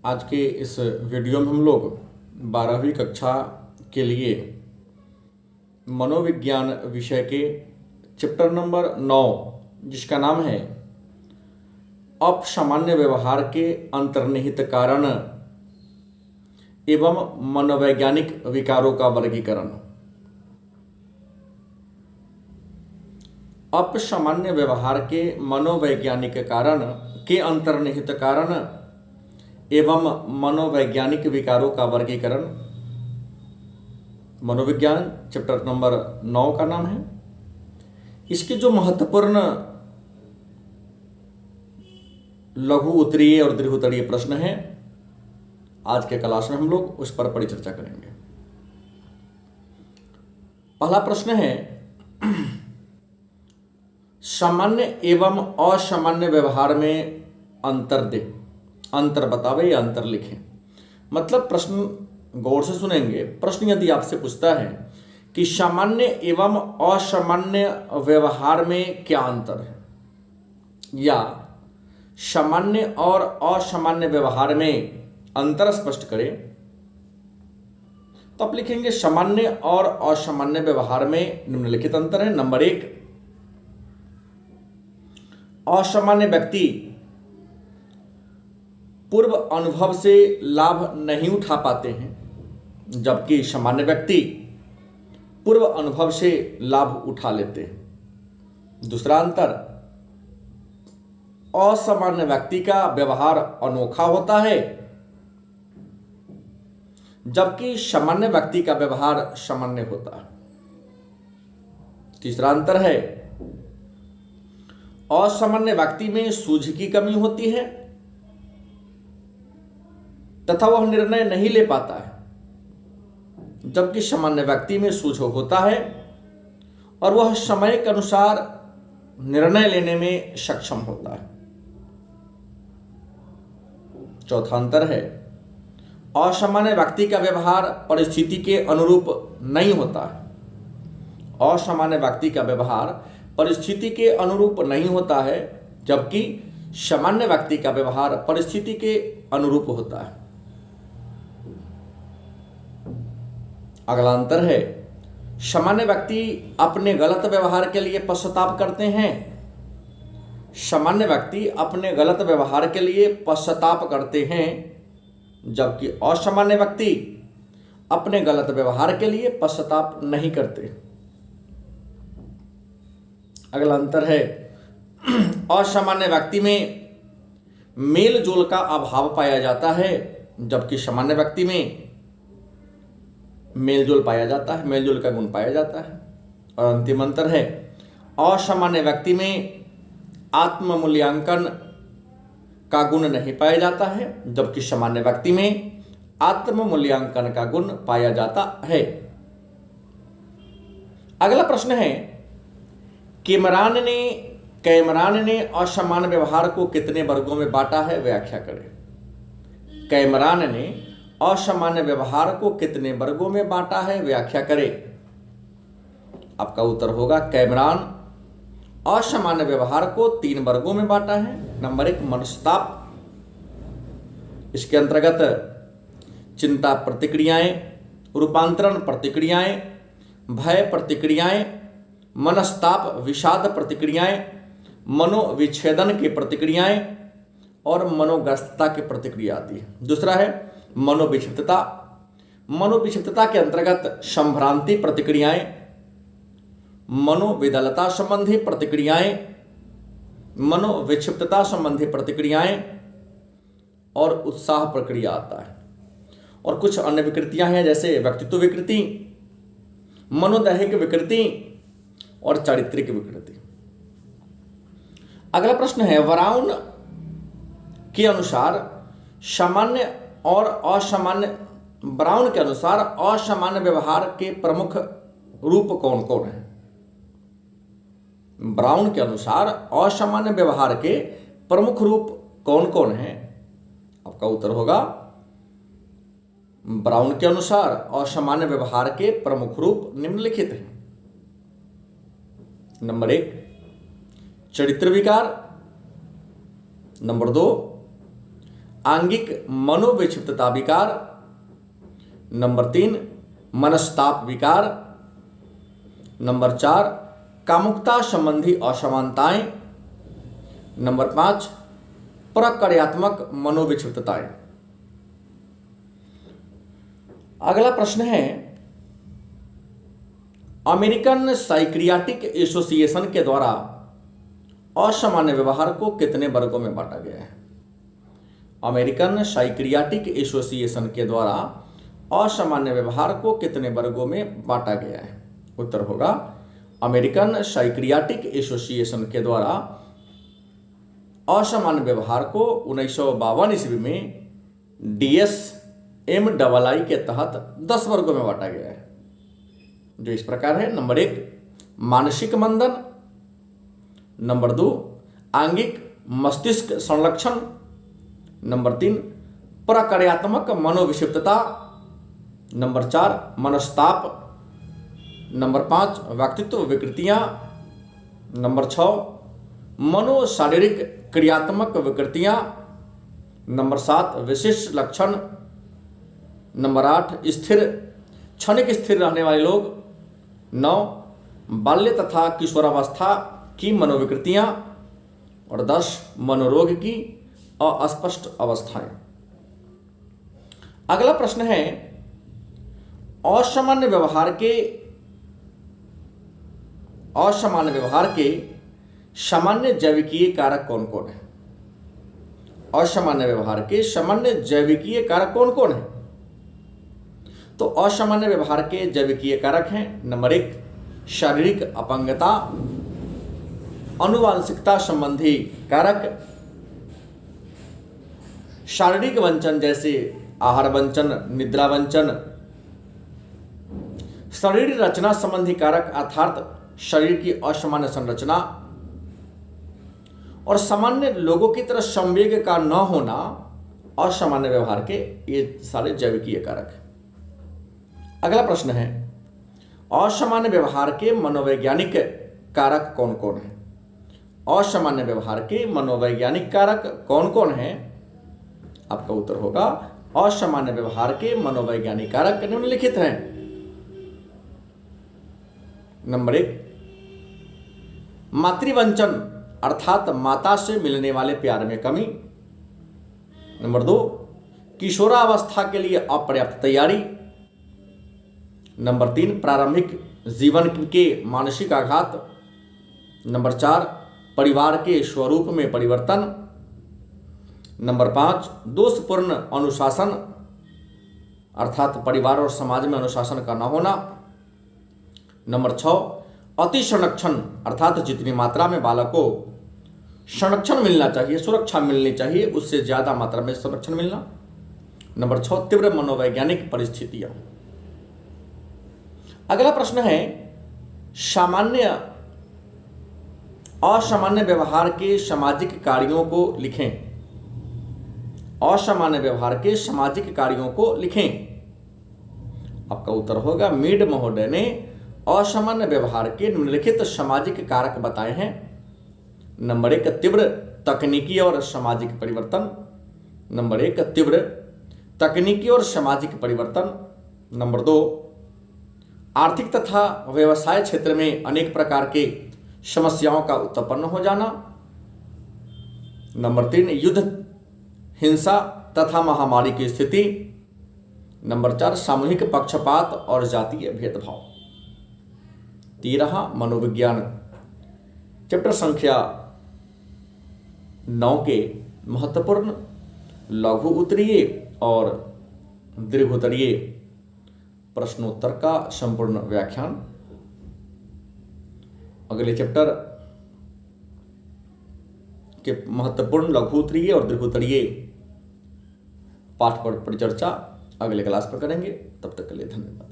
आज के इस वीडियो में हम लोग 12वीं कक्षा के लिए मनोविज्ञान विषय के चैप्टर नंबर 9 जिसका नाम है अपसामान्य व्यवहार के अंतर्निहित कारण एवं मनोवैज्ञानिक विकारों का वर्गीकरण। अपसामान्य व्यवहार के मनोवैज्ञानिक कारण के अंतर्निहित कारण एवं मनोवैज्ञानिक विकारों का वर्गीकरण मनोविज्ञान चैप्टर नंबर 9 का नाम है। इसके जो महत्वपूर्ण लघु उत्तरीय और दीर्घ उत्तरीय प्रश्न हैं आज के क्लास में हम लोग उस पर परिचर्चा करेंगे। पहला प्रश्न है सामान्य एवं असामान्य व्यवहार में अंतर बतावे या अंतर लिखें। मतलब प्रश्न गौर से सुनेंगे। प्रश्न यदि आपसे पूछता है कि सामान्य एवं असामान्य व्यवहार में क्या अंतर है या सामान्य और असामान्य व्यवहार में अंतर स्पष्ट करें, तो आप लिखेंगे सामान्य और असामान्य व्यवहार में निम्नलिखित अंतर है। नंबर 1, असामान्य व्यक्ति पूर्व अनुभव से लाभ नहीं उठा पाते हैं, जबकि सामान्य व्यक्ति पूर्व अनुभव से लाभ उठा लेते हैं। दूसरा अंतर, असामान्य व्यक्ति का व्यवहार अनोखा होता है, जबकि सामान्य व्यक्ति का व्यवहार सामान्य होता है। तीसरा अंतर है, असामान्य व्यक्ति में सूझ की कमी होती है तथा वह निर्णय नहीं ले पाता है, जबकि सामान्य व्यक्ति में सूझ होता है और वह समय के अनुसार निर्णय लेने में सक्षम होता है। चौथा अंतर है, असामान्य व्यक्ति का व्यवहार परिस्थिति के अनुरूप नहीं होता है। असामान्य व्यक्ति का व्यवहार परिस्थिति के अनुरूप नहीं होता है, जबकि सामान्य व्यक्ति का व्यवहार परिस्थिति के अनुरूप होता है। अगला अंतर है, सामान्य व्यक्ति अपने गलत व्यवहार के लिए पश्चाताप करते हैं। सामान्य व्यक्ति अपने गलत व्यवहार के लिए पश्चाताप करते हैं, जबकि असामान्य व्यक्ति अपने गलत व्यवहार के लिए पश्चाताप नहीं करते। अगला अंतर है, असामान्य व्यक्ति में मेल जोल का अभाव पाया जाता है, जबकि सामान्य व्यक्ति में मेल जोल पाया जाता है, मेल जोल का गुण पाया जाता है। और अंतिम अंतर है, असामान्य व्यक्ति में आत्म मूल्यांकन का गुण नहीं पाया जाता है, जबकि सामान्य व्यक्ति में आत्म मूल्यांकन का गुण पाया जाता है। अगला प्रश्न है, कैमरान ने असामान्य व्यवहार को कितने वर्गों में बांटा है, व्याख्या करें। कैमरान ने असामान्य व्यवहार को कितने वर्गों में बांटा है, व्याख्या करें। आपका उत्तर होगा, कैमरान असामान्य व्यवहार को 3 वर्गों में बांटा है। नंबर 1, मनस्ताप। इसके अंतर्गत चिंता प्रतिक्रियाएं, रूपांतरण प्रतिक्रियाएं, भय प्रतिक्रियाएं, मनस्ताप विषाद प्रतिक्रियाएं, मनोविच्छेदन की प्रतिक्रियाएं और मनोग्रस्तता की प्रतिक्रिया आती है। दूसरा है मनोविक्षिप्तता। मनोविक्षिप्तता के अंतर्गत संभ्रांति प्रतिक्रियाएं, मनोविदलता संबंधी प्रतिक्रियाएं, मनोविक्षिप्तता संबंधी प्रतिक्रियाएं और उत्साह प्रक्रिया आता है। और कुछ अन्य विकृतियां हैं जैसे व्यक्तित्व विकृति, मनोदैहिक विकृति और चारित्रिक विकृति। अगला प्रश्न है, ब्राउन के अनुसार असामान्य व्यवहार के प्रमुख रूप कौन कौन है। ब्राउन के अनुसार असामान्य व्यवहार के प्रमुख रूप कौन कौन है। आपका उत्तर होगा, ब्राउन के अनुसार असामान्य व्यवहार के प्रमुख रूप निम्नलिखित हैं। नंबर 1, चरित्र विकार। नंबर 2, आंगिक मनोविक्षिप्तता विकार, नंबर 3 मनस्ताप विकार, नंबर 4 कामुकता संबंधी असमानताएं, नंबर 5 प्रक्रियात्मक मनोविक्षिप्तताएं। अगला प्रश्न है, अमेरिकन साइकियाट्रिक एसोसिएशन के द्वारा असामान्य व्यवहार को कितने वर्गों में बांटा गया है? अमेरिकन साइकियाट्रिक एसोसिएशन के द्वारा असामान्य व्यवहार को कितने वर्गों में बांटा गया है? उत्तर होगा, अमेरिकन साइकियाट्रिक एसोसिएशन के द्वारा असामान्य व्यवहार को 1952 ईस्वी में DSM-II के तहत 10 वर्गों में बांटा गया है, जो इस प्रकार है। नंबर 1 मानसिक मंदन, नंबर 2 आंगिक मस्तिष्क संरक्षण, नंबर 3 प्रक्रियात्मक मनोविक्षिप्तता, नंबर 4 मनस्ताप, नंबर 5 व्यक्तित्व विकृतियां, नंबर 6 मनोशारीरिक क्रियात्मक विकृतियां, नंबर 7 विशिष्ट लक्षण, नंबर 8 क्षणिक स्थिर रहने वाले लोग, 9 बाल्य तथा किशोरावस्था की मनोविकृतियां, और 10 मनोरोग की अस्पष्ट अवस्थाएं। अगला प्रश्न है, असामान्य व्यवहार के सामान्य जैविकीय कारक कौन कौन है? असामान्य व्यवहार के सामान्य जैविकीय कारक कौन कौन है? तो असामान्य व्यवहार के जैविकीय कारक हैं, नंबर 1 शारीरिक अपंगता, आनुवांशिकता संबंधी कारक, शारीरिक वंचन जैसे आहार वंचन, निद्रा वंचन, शरीर रचना संबंधी कारक अर्थात शरीर की असामान्य संरचना, और सामान्य लोगों की तरह संवेग का न होना असामान्य व्यवहार के ये सारे जैविकीय कारक हैं। अगला प्रश्न है, असामान्य व्यवहार के मनोवैज्ञानिक कारक कौन कौन है? असामान्य व्यवहार के मनोवैज्ञानिक कारक कौन कौन है? आपका उत्तर होगा, असामान्य व्यवहार के मनोवैज्ञानिक कारक निम्नलिखित हैं। नंबर 1 मातृवंचन अर्थात माता से मिलने वाले प्यार में कमी, नंबर 2 किशोरावस्था के लिए अपर्याप्त तैयारी, नंबर 3 प्रारंभिक जीवन के मानसिक आघात, नंबर 4 परिवार के स्वरूप में परिवर्तन, नंबर 5 दोषपूर्ण अनुशासन अर्थात परिवार और समाज में अनुशासन का न होना, नंबर 6 अति संरक्षण अर्थात जितनी मात्रा में बालक को संरक्षण मिलना चाहिए, सुरक्षा मिलनी चाहिए, उससे ज्यादा मात्रा में संरक्षण मिलना, नंबर 6 तीव्र मनोवैज्ञानिक परिस्थितियां। अगला प्रश्न है, असामान्य व्यवहार के सामाजिक कार्यों को लिखें। असामान्य व्यवहार के सामाजिक कार्यों को लिखें। आपका उत्तर होगा, मीड महोदय ने असामान्य व्यवहार के निम्नलिखित सामाजिक कारक बताए हैं। नंबर 1 तीव्र तकनीकी और सामाजिक परिवर्तन, नंबर 1 तीव्र तकनीकी और सामाजिक परिवर्तन, नंबर 2 आर्थिक तथा व्यवसाय क्षेत्र में अनेक प्रकार के समस्याओं का उत्पन्न हो जाना, नंबर 3 युद्ध, हिंसा तथा महामारी की स्थिति, नंबर 4 सामूहिक पक्षपात और जातीय भेदभाव। 13 मनोविज्ञान चैप्टर संख्या 9 के महत्वपूर्ण लघु उत्तरीय और दीर्घोत्तरीय प्रश्नोत्तर का संपूर्ण व्याख्यान। अगले चैप्टर के महत्वपूर्ण लघु उत्तरीय और दीर्घोत्तरीय पाठ पर परिचर्चा अगले क्लास पर करेंगे। तब तक के लिए धन्यवाद।